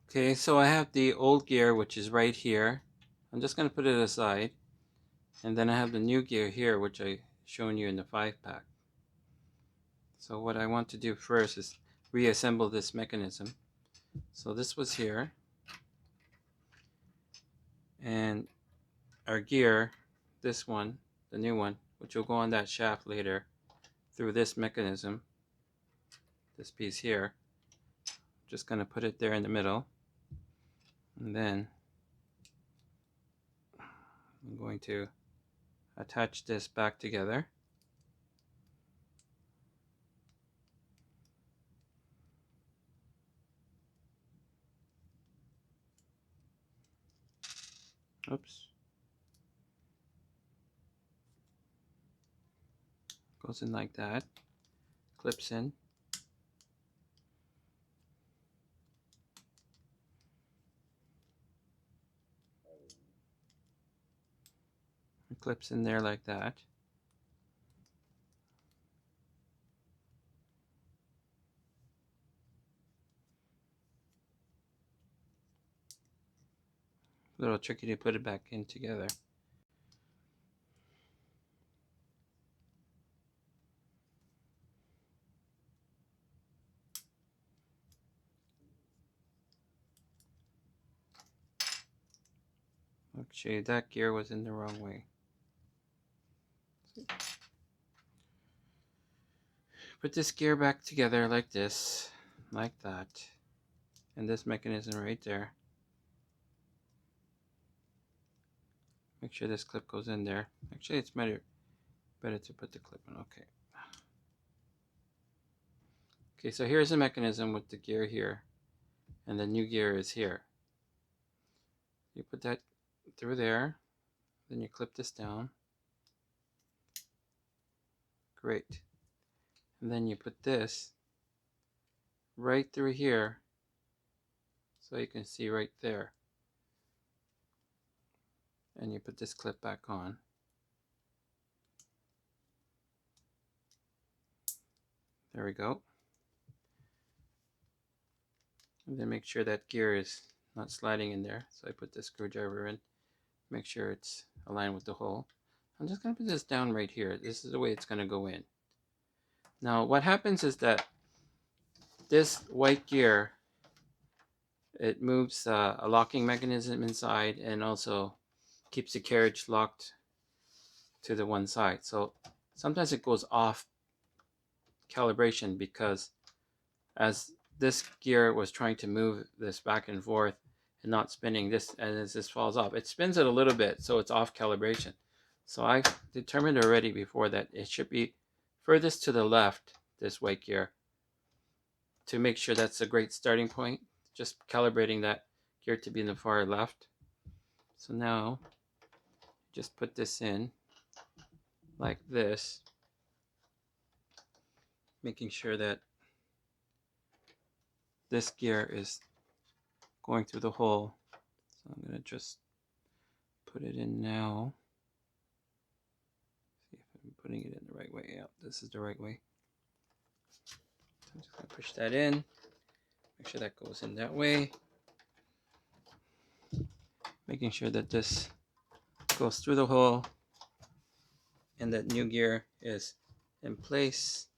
Okay, so I have the old gear, which is right here. I'm just going to put it aside. And then I have the new gear here, which I shown you in the 5-pack. So what I want to do first is reassemble this mechanism. So this was here. And our gear, this one, the new one, which will go on that shaft later through this mechanism, this piece here. Just going to put it there in the middle. And then I'm going to attach this back together. Oops. Goes in like that. Clips in. It clips in there like that. A little tricky to put it back in together. Actually, that gear was in the wrong way. Put this gear back together like this, like that, and this mechanism right there. Make sure this clip goes in there. Actually, it's better to put the clip in. Okay. Okay, so here's the mechanism with the gear here, and the new gear is here. You put that through there, then you clip this down. Great. And then you put this right through here, so you can see right there. And you put this clip back on. There we go. And then make sure that gear is not sliding in there. So I put this screwdriver in, make sure it's aligned with the hole. I'm just going to put this down right here. This is the way it's going to go in. Now what happens is that this white gear, it moves a locking mechanism inside and also keeps the carriage locked to the one side. So sometimes it goes off calibration because as this gear was trying to move this back and forth and not spinning this, and as this falls off, it spins it a little bit, so it's off calibration. So I determined already before that it should be furthest to the left, this white gear, to make sure that's a great starting point. Just calibrating that gear to be in the far left. So now just put this in like this, making sure that this gear is going through the hole. So I'm going to just put it in now. See if I'm putting it in the right way. Yeah, this is the right way. So I'm just going to push that in. Make sure that goes in that way. Making sure that this goes through the hole and that new gear is in place.